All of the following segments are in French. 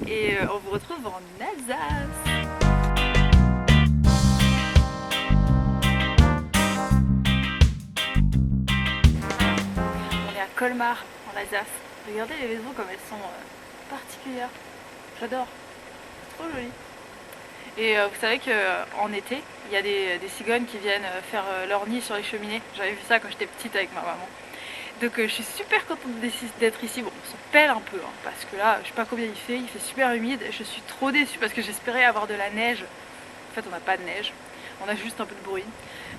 et on vous retrouve en Alsace. On est à Colmar en Alsace. Regardez les maisons comme elles sont particulières. J'adore, c'est trop joli. Et vous savez qu'en été, il y a des cigognes qui viennent faire leur nid sur les cheminées. J'avais vu ça quand j'étais petite avec ma maman. Donc je suis super contente d'être ici. Bon, on s'en pèle un peu, hein, parce que là, je sais pas combien il fait super humide. Je suis trop déçue parce que j'espérais avoir de la neige. En fait, on n'a pas de neige, on a juste un peu de bruit.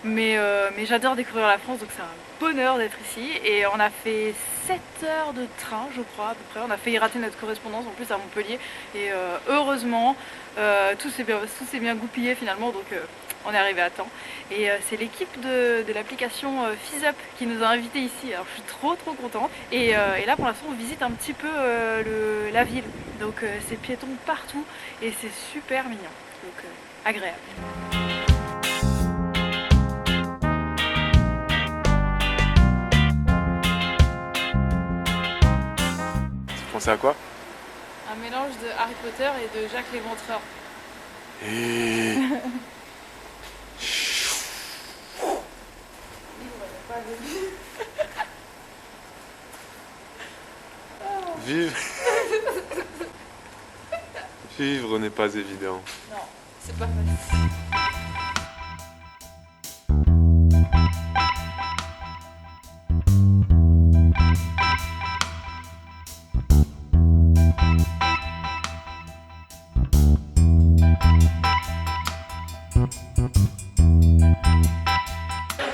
Mais j'adore découvrir la France, donc c'est un bonheur d'être ici. Et on a fait 7 heures de train, je crois, à peu près. On a failli rater notre correspondance en plus à Montpellier. Et heureusement, tout s'est bien goupillé finalement, donc on est arrivé à temps. Et c'est l'équipe de l'application FizzUp qui nous a invités ici. Alors je suis trop contente. Et là pour l'instant on visite un petit peu la ville. Donc c'est piéton partout et c'est super mignon. Donc agréable. Vous pensez à quoi? Un mélange de Harry Potter et de Jacques l'Éventreur. Vivre. Vivre n'est pas évident. Non, c'est pas facile.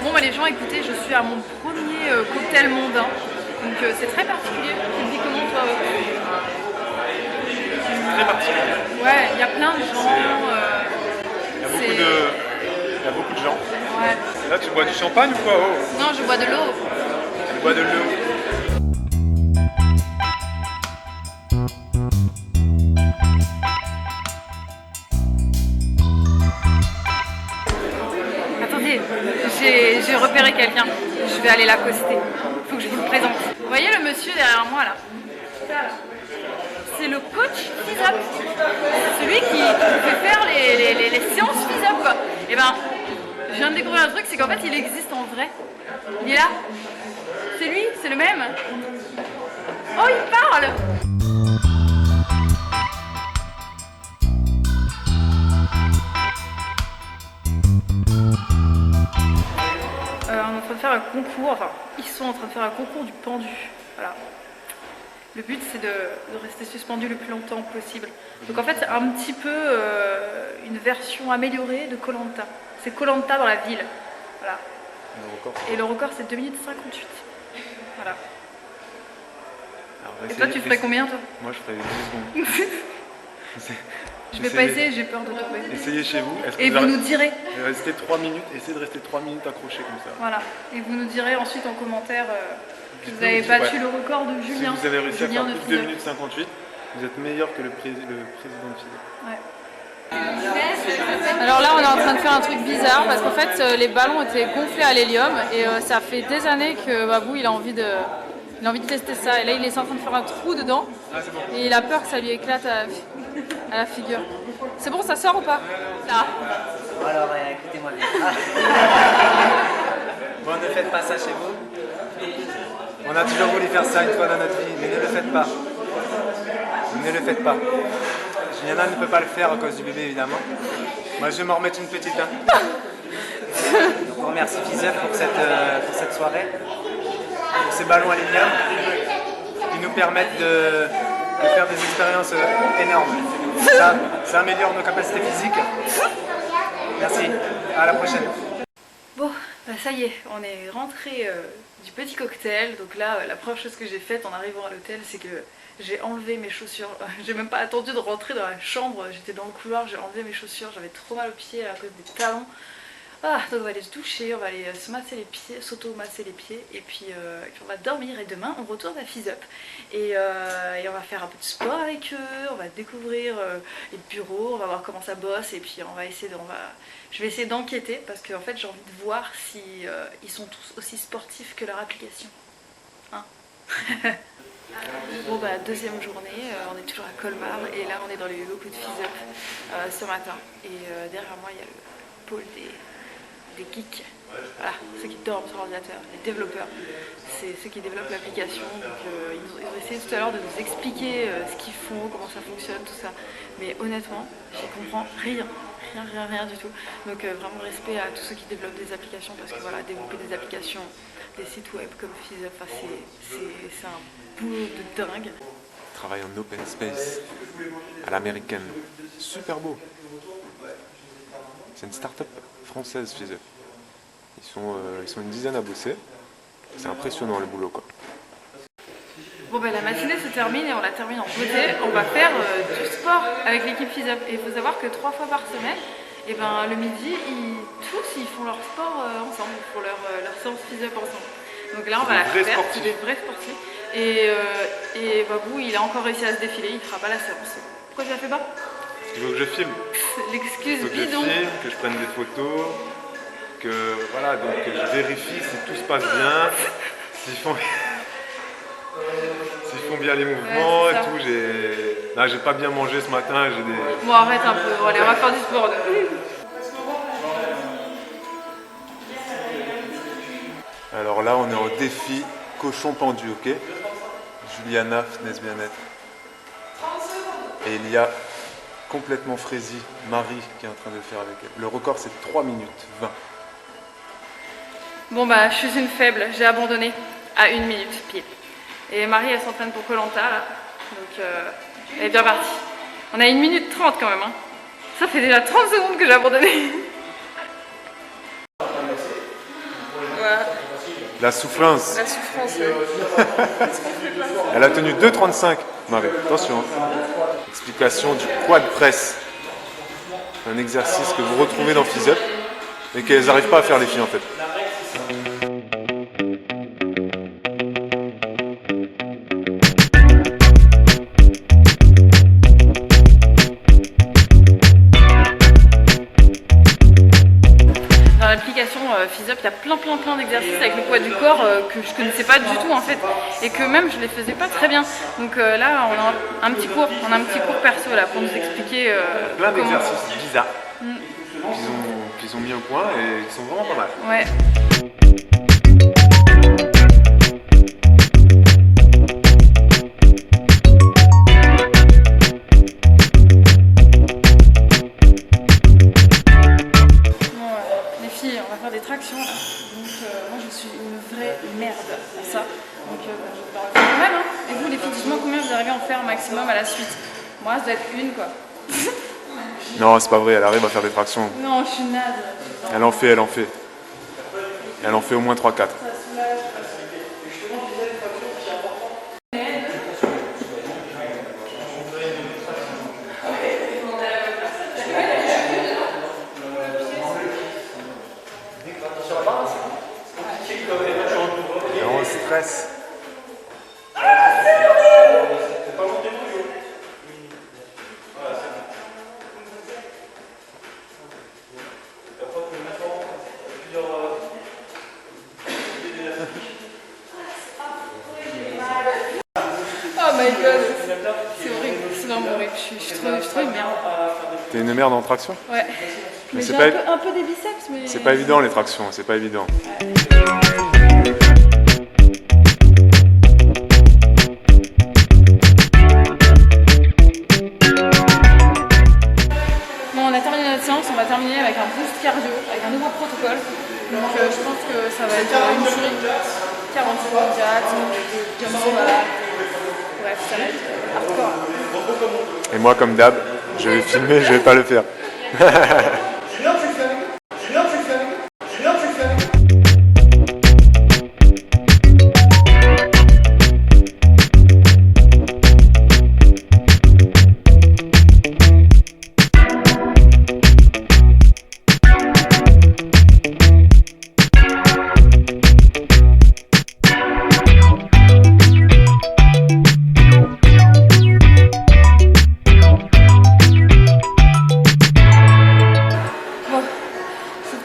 Bon bah les gens, écoutez, je suis à mon premier cocktail mondain, donc c'est très particulier. Tu le dis comment toi? Très particulier. Ouais, il y a plein de gens. Il y a beaucoup de gens. Ouais. Là, tu bois du champagne ou quoi? Oh, Non, je bois de l'eau. tu bois de l'eau. Attendez, j'ai repéré quelqu'un. Je vais aller l'accoster. Il faut que je vous le présente. Vous voyez le monsieur derrière moi là? C'est le coach FizzUp. Celui qui fait faire les séances FizzUp quoi. Et ben, je viens de découvrir un truc, c'est qu'en fait il existe en vrai. Il est là. C'est lui, c'est le même. Oh, il parle! On est en train de faire un concours, enfin, ils sont en train de faire un concours du pendu. Voilà. Le but, c'est de rester suspendu le plus longtemps possible. Donc en fait, c'est un petit peu une version améliorée de koh Lanta. C'est koh Lanta dans la ville. Voilà. Et le record, c'est 2 minutes 58. Voilà. Alors, Et toi, tu ferais combien, toi? Moi, je ferais 10 secondes. Je vais pas essayer, j'ai peur de tomber. Essayez chez vous. Et vous nous direz. Restez 3 minutes. Essayez de rester 3 minutes accrochés comme ça. Voilà. Et vous nous direz ensuite en commentaire que vous avez Ouais. battu le record de Julien. Si vous avez réussi à Julien faire de plus de 2 FizzUp. minutes 58, vous êtes meilleur que le président de FizzUp. Ouais. Alors là on est en train de faire un truc bizarre parce qu'en fait les ballons étaient gonflés à l'hélium et ça fait des années que Babou il a envie de tester ça et là il est en train de faire un trou dedans et il a peur que ça lui éclate à la figure. C'est bon, ça sort ou pas? Là. Alors écoutez-moi bien. Bon, ne faites pas ça chez vous. On a toujours voulu faire ça une fois dans notre vie, mais ne le faites pas. Ne le faites pas. Juliana ne peut pas le faire à cause du bébé évidemment. Moi je vais m'en remettre une petite dent. Donc on remercie FizzUp pour cette soirée, pour ces ballons à l'hélium qui nous permettent de faire des expériences énormes. Ça améliore nos capacités physiques. Merci, à la prochaine. Bon, bah ça y est, on est rentré du petit cocktail. Donc là, la première chose que j'ai faite en arrivant à l'hôtel, c'est que j'ai enlevé mes chaussures. J'ai même pas attendu de rentrer dans la chambre, j'étais dans le couloir, j'ai enlevé mes chaussures, j'avais trop mal aux pieds à cause des talons. Ah, donc on va aller se doucher, on va aller se masser les pieds, s'auto-masser les pieds, et puis on va dormir, et demain on retourne à FizzUp. Et on va faire un peu de sport avec eux, on va découvrir les bureaux, on va voir comment ça bosse, et puis je vais essayer d'enquêter, parce qu'en fait j'ai envie de voir si ils sont tous aussi sportifs que leur application. Hein. Bon bah deuxième journée, on est toujours à Colmar et là on est dans les locaux de FizzUp ce matin. Et derrière moi il y a le pôle des geeks, voilà, ceux qui dorment sur l'ordinateur, les développeurs, c'est ceux qui développent l'application. Donc ils ont essayé tout à l'heure de nous expliquer ce qu'ils font, comment ça fonctionne, tout ça. Mais honnêtement, j'y comprends rien du tout. Donc vraiment respect à tous ceux qui développent des applications parce que voilà, développer des applications, des sites web comme FizzUp, c'est un boulot de dingue. Travaille en open space à l'américaine. Super beau. C'est une start-up française FizzUp. Ils sont une dizaine à bosser. C'est impressionnant le boulot quoi. Bon ben la matinée se termine et on la termine en beauté. On va faire du sport avec l'équipe FizzUp. Et il faut savoir que 3 fois par semaine, et ben, le midi, ils font leur sport ensemble, ils font leur séance FizzUp ensemble. Donc là on va la faire, c'est des vrais sportifs. Et Babou il a encore réussi à se défiler, il fera pas la séance. Pourquoi tu la fais pas? Il faut que je filme. L'excuse Il faut que bidon. je filme, que je prenne des photos, que voilà, donc que je vérifie si tout se passe bien, s'ils font bien les mouvements Ouais, et tout. J'ai pas bien mangé ce matin, j'ai des. Bon arrête un peu, bon, allez on va faire du sport. Alors là on est au défi cochon pendu, ok? Juliana, fitness bien-être. Et il y a complètement Frézy, Marie qui est en train de le faire avec elle. Le record c'est 3 minutes 20. Bon bah je suis une faible, j'ai abandonné à 1 minute pile. Et Marie elle s'entraîne pour Koh Lanta là, donc elle est bien partie. On a 1 minute 30 quand même, hein. Ça fait déjà 30 secondes que j'ai abandonné. Voilà. La souffrance. La souffrance. Elle a tenu 2,35 Marie, attention. Explication du quad press. Un exercice que vous retrouvez dans FizzUp et qu'elles n'arrivent pas à faire les filles en fait. Dans l'application FizzUp, il y a plein d'exercices avec le poids du corps que je connaissais pas du tout en fait et que même je les faisais pas très bien. Donc là on a un petit cours perso là pour nous expliquer Plein comment... d'exercices bizarres qu'ils ont mis au point et qui sont vraiment pas mal. Ouais. On va faire des tractions là. Donc moi je suis une vraie merde pour ça. Donc je vais en faire pas mal, hein. Et vous les filles, dites-moi combien vous arrivez à en faire maximum à la suite. Moi ça doit être une quoi. Non, c'est pas vrai, elle arrive à faire des tractions. Non, je suis naze. Elle en fait. Elle en fait au moins 3-4. Ça soulage. Et on stresse. Oh my god, c'est horrible, c'est vraiment horrible, je suis trop une merde. T'es une merde en traction? Ouais. Mais c'est j'ai pas- un peu des biceps, mais... C'est pas évident les tractions, c'est pas évident. Bon, on a terminé notre séance, on va terminer avec un boost cardio, avec un nouveau protocole. Donc je pense que ça va être une série de 40 secondes, 4, de jumping, voilà. Bref, ça va être hardcore. Et moi comme d'hab, je vais filmer, je vais pas le faire.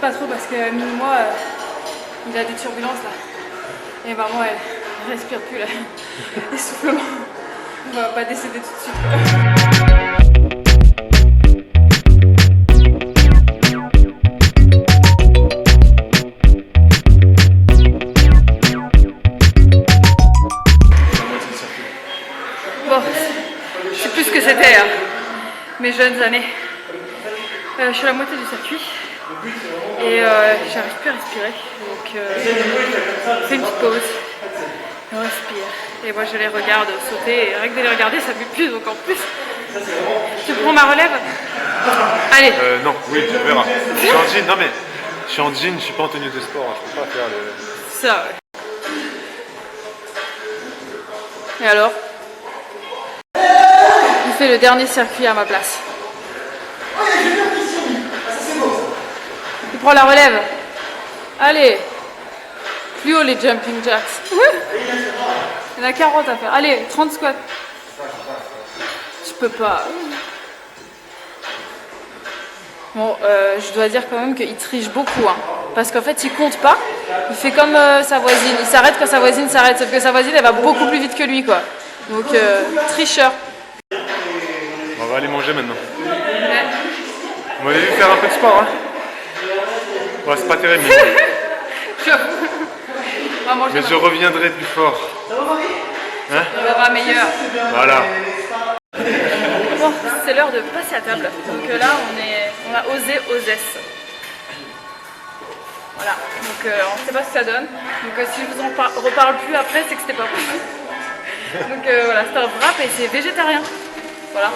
Pas trop parce que Mini-moi, il a des turbulences là. Et maman, Je respire plus là. Essoufflement. On va pas décéder tout de suite quoi. Bon, c'est plus ce que c'était hein, mes jeunes années. Je suis à la moitié du circuit et j'arrive plus à respirer. Donc on fait une petite pause, on respire. Et moi je les regarde sauter et rien que de les regarder ça m'épuise donc en plus. Tu prends ma relève? Allez. Non, oui, tu verras. Je suis en jean, non mais je suis en jean, je suis pas en tenue de sport, je peux pas faire le... Ça ouais. Et alors? Il fait le dernier circuit à ma place. Il prend la relève. Allez. Plus haut les jumping jacks. Il y en a 40 à faire. Allez, 30 squats. Je peux pas. Bon, je dois dire quand même qu'il triche beaucoup. Hein. Parce qu'en fait, il compte pas. Il fait comme sa voisine. Il s'arrête quand sa voisine s'arrête. Sauf que sa voisine, elle va beaucoup plus vite que lui, quoi. Donc, tricheur. On va aller manger maintenant. Ouais. On va aller faire un peu de sport. Hein. Bon, c'est pas terrible. Mais je reviendrai plus fort. Hein? On verra meilleur. Voilà. Bon, c'est l'heure de passer à table. Donc là, on a osé Osès. Voilà. Donc on ne sait pas ce que ça donne. Donc si je vous en reparle plus après, c'est que c'était pas bon. Donc voilà, c'est un wrap et c'est végétarien. Voilà.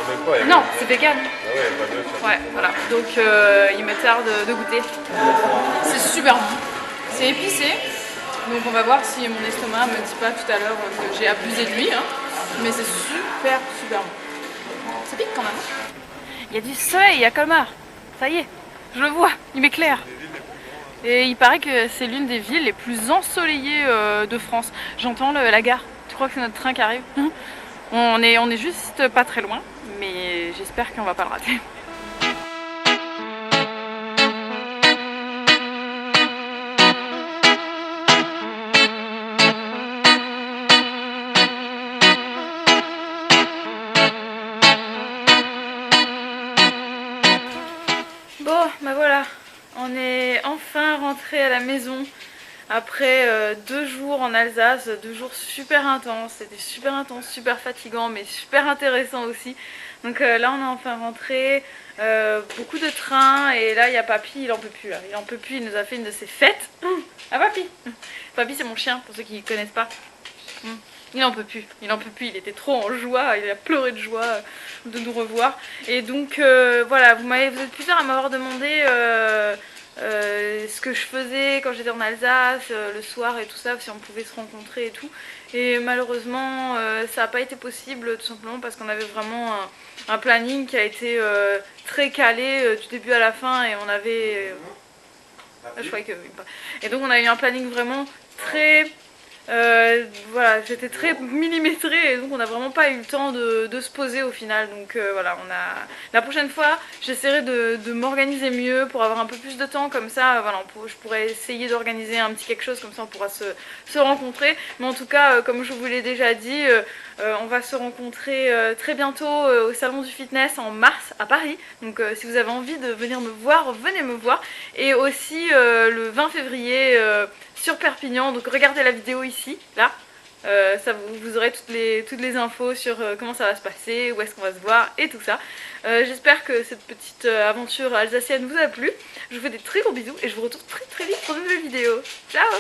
Non, c'est vegan. Ah ouais, pas d'œuf. Ouais, voilà. Donc il me tarde de goûter. C'est super bon. C'est épicé. Donc on va voir si mon estomac me dit pas tout à l'heure que j'ai abusé de lui. Hein. Mais c'est super bon. Ça pique quand même. Il y a du soleil à Colmar. Ça y est, je le vois, il m'éclaire. Et il paraît que c'est l'une des villes les plus ensoleillées de France. J'entends la gare. Tu crois que c'est notre train qui arrive? On est juste pas très loin, mais j'espère qu'on va pas le rater. Bon, bah voilà, on est enfin rentré à la maison. Après 2 jours en Alsace, 2 jours super intenses, c'était super intense, super fatigant mais super intéressant aussi. Donc là on est enfin rentré, beaucoup de trains et là il y a Papy, il en peut plus là. Il en peut plus, il nous a fait une de ses fêtes. Ah Papy, Papy c'est mon chien pour ceux qui ne connaissent pas. Il en peut plus, il était trop en joie, il a pleuré de joie de nous revoir. Et donc voilà, vous êtes plusieurs à m'avoir demandé ce que je faisais quand j'étais en Alsace, le soir et tout ça, si on pouvait se rencontrer et tout. Et malheureusement ça n'a pas été possible tout simplement parce qu'on avait vraiment un planning qui a été très calé du début à la fin et on avait... je croyais que... Et donc on a eu un planning vraiment très... voilà, j'étais très millimétrée et donc on n'a vraiment pas eu le temps de se poser au final. Donc voilà, la prochaine fois j'essaierai de m'organiser mieux pour avoir un peu plus de temps, comme ça voilà, je pourrais essayer d'organiser un petit quelque chose, comme ça on pourra se rencontrer. Mais en tout cas comme je vous l'ai déjà dit, on va se rencontrer très bientôt au salon du fitness en mars à Paris. Donc si vous avez envie de venir me voir, venez me voir. Et aussi le 20 février sur Perpignan, donc regardez la vidéo ici, là, ça vous aurez toutes les infos sur comment ça va se passer, où est-ce qu'on va se voir et tout ça. J'espère que cette petite aventure alsacienne vous a plu. Je vous fais des très gros bisous et je vous retrouve très très vite pour de nouvelles vidéos. Ciao!